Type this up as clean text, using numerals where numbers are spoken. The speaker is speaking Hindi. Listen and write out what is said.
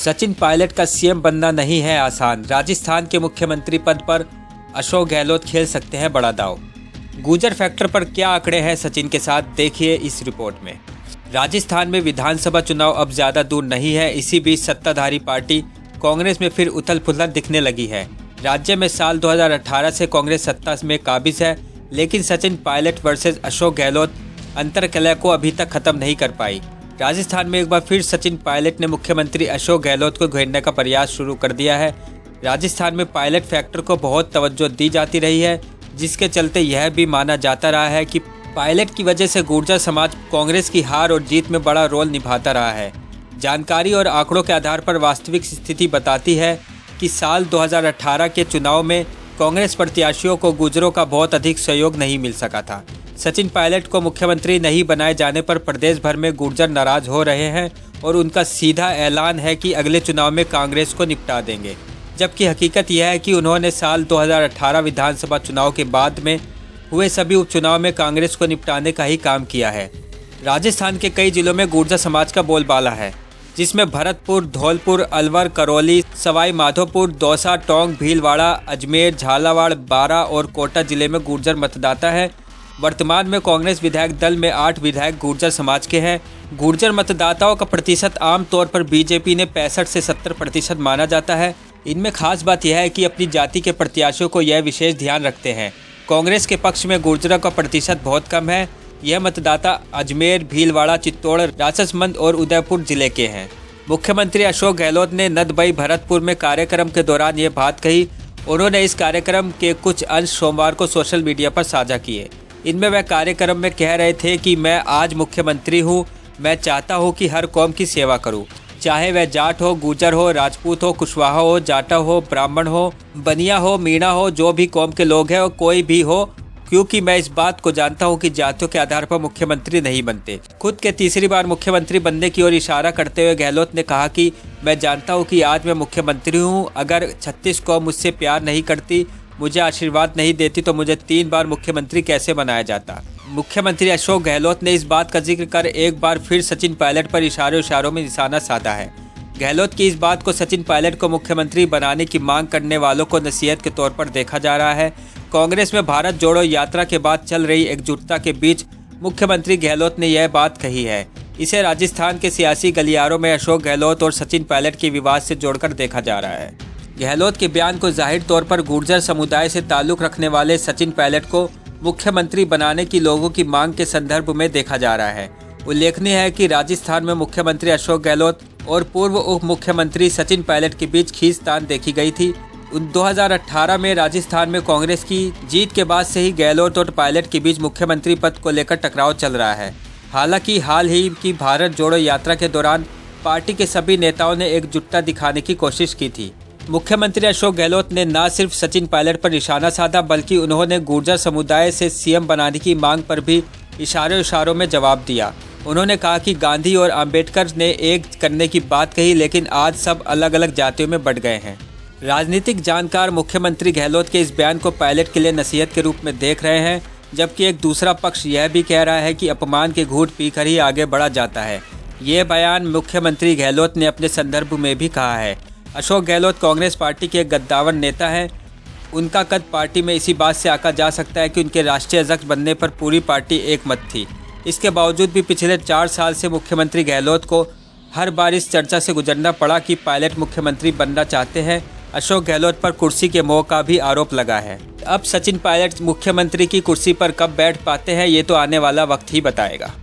सचिन पायलट का सीएम बनना नहीं है आसान। राजस्थान के मुख्यमंत्री पद पर अशोक गहलोत खेल सकते हैं बड़ा दांव। गुर्जर फैक्टर पर क्या आंकड़े हैं सचिन के साथ, देखिए इस रिपोर्ट में। राजस्थान में विधानसभा चुनाव अब ज़्यादा दूर नहीं है। इसी बीच सत्ताधारी पार्टी कांग्रेस में फिर उथल पुथल दिखने लगी है। राज्य में साल 2018 से कांग्रेस सत्ता में काबिज है, लेकिन सचिन पायलट वर्सेस अशोक गहलोत अंतर्कलह को अभी तक खत्म नहीं कर पाई। राजस्थान में एक बार फिर सचिन पायलट ने मुख्यमंत्री अशोक गहलोत को घेरने का प्रयास शुरू कर दिया है। राजस्थान में पायलट फैक्टर को बहुत तवज्जो दी जाती रही है, जिसके चलते यह भी माना जाता रहा है कि पायलट की वजह से गुर्जर समाज कांग्रेस की हार और जीत में बड़ा रोल निभाता रहा है। जानकारी और आंकड़ों के आधार पर वास्तविक स्थिति बताती है कि साल 2018 के चुनाव में कांग्रेस प्रत्याशियों को गुर्जरों का बहुत अधिक सहयोग नहीं मिल सका था। सचिन पायलट को मुख्यमंत्री नहीं बनाए जाने पर प्रदेश भर में गुर्जर नाराज हो रहे हैं और उनका सीधा ऐलान है कि अगले चुनाव में कांग्रेस को निपटा देंगे, जबकि हकीकत यह है कि उन्होंने साल 2018 विधानसभा चुनाव के बाद में हुए सभी उपचुनाव में कांग्रेस को निपटाने का ही काम किया है। राजस्थान के कई जिलों में गुर्जर समाज का बोलबाला है, जिसमें भरतपुर, धौलपुर, अलवर, करौली, सवाई माधोपुर, दौसा, टोंक, भीलवाड़ा, अजमेर, झालावाड़, बारां और कोटा जिले में गुर्जर मतदाता है। वर्तमान में कांग्रेस विधायक दल में 8 विधायक गुर्जर समाज के हैं। गुर्जर मतदाताओं का प्रतिशत आमतौर पर बीजेपी ने 65 से 70% माना जाता है। इनमें खास बात यह है कि अपनी जाति के प्रत्याशियों को यह विशेष ध्यान रखते हैं। कांग्रेस के पक्ष में गुर्जरों का प्रतिशत बहुत कम है। यह मतदाता अजमेर, भीलवाड़ा, चित्तौड़, राजसमंद और उदयपुर जिले के हैं। मुख्यमंत्री अशोक गहलोत ने नदबई भरतपुर में कार्यक्रम के दौरान ये बात कही। उन्होंने इस कार्यक्रम के कुछ अंश सोमवार को सोशल मीडिया पर साझा किए। इनमें वह कार्यक्रम में कह रहे थे कि मैं आज मुख्यमंत्री हूँ। मैं चाहता हूँ कि हर कौम की सेवा करूँ, चाहे वह जाट हो, गुर्जर हो, राजपूत हो, कुशवाहा हो, जाटा हो, ब्राह्मण हो, बनिया हो, मीणा हो, जो भी कौम के लोग हैं और कोई भी हो, क्योंकि मैं इस बात को जानता हूं कि जातियों के आधार पर मुख्यमंत्री नहीं बनते। खुद के तीसरी बार मुख्यमंत्री बनने की ओर इशारा करते हुए गहलोत ने कहा कि मैं जानता हूं कि आज मैं मुख्यमंत्री हूं। अगर 36 कौम मुझसे प्यार नहीं करती, मुझे आशीर्वाद नहीं देती, तो मुझे 3 बार मुख्यमंत्री कैसे बनाया जाता। मुख्यमंत्री अशोक गहलोत ने इस बात का जिक्र कर एक बार फिर सचिन पायलट पर इशारों में निशाना साधा है। गहलोत की इस बात को सचिन पायलट को मुख्यमंत्री बनाने की मांग करने वालों को नसीहत के तौर पर देखा जा रहा है। कांग्रेस में भारत जोड़ो यात्रा के बाद चल रही एकजुटता के बीच मुख्यमंत्री गहलोत ने यह बात कही है। इसे राजस्थान के सियासी गलियारों में अशोक गहलोत और सचिन पायलट के विवाद से जोड़कर देखा जा रहा है। गहलोत के बयान को जाहिर तौर पर गुर्जर समुदाय से ताल्लुक़ रखने वाले सचिन पायलट को मुख्यमंत्री बनाने की लोगों की मांग के संदर्भ में देखा जा रहा है। उल्लेखनीय है कि राजस्थान में मुख्यमंत्री अशोक गहलोत और पूर्व उप मुख्यमंत्री सचिन पायलट के बीच खींचतान देखी गई थी। 2018 में राजस्थान में कांग्रेस की जीत के बाद से ही गहलोत और पायलट के बीच मुख्यमंत्री पद को लेकर टकराव चल रहा है। हालांकि हाल ही की भारत जोड़ो यात्रा के दौरान पार्टी के सभी नेताओं ने एकजुटता दिखाने की कोशिश की थी। मुख्यमंत्री अशोक गहलोत ने न सिर्फ सचिन पायलट पर निशाना साधा, बल्कि उन्होंने गुर्जर समुदाय से सीएम बनाने की मांग पर भी इशारों में जवाब दिया। उन्होंने कहा कि गांधी और अंबेडकर ने एक करने की बात कही, लेकिन आज सब अलग अलग जातियों में बंट गए हैं। राजनीतिक जानकार मुख्यमंत्री गहलोत के इस बयान को पायलट के लिए नसीहत के रूप में देख रहे हैं, जबकि एक दूसरा पक्ष यह भी कह रहा है कि अपमान के घूंट पीकर ही आगे बढ़ा जाता है। ये बयान मुख्यमंत्री गहलोत ने अपने संदर्भ में भी कहा है। अशोक गहलोत कांग्रेस पार्टी के एक गद्दावर नेता हैं। उनका कद पार्टी में इसी बात से आंका जा सकता है कि उनके राष्ट्रीय अध्यक्ष बनने पर पूरी पार्टी एक मत थी। इसके बावजूद भी पिछले 4 साल से मुख्यमंत्री गहलोत को हर बार इस चर्चा से गुजरना पड़ा कि पायलट मुख्यमंत्री बनना चाहते हैं। अशोक गहलोत पर कुर्सी के मोह का भी आरोप लगा है। अब सचिन पायलट मुख्यमंत्री की कुर्सी पर कब बैठ पाते हैं, ये तो आने वाला वक्त ही बताएगा।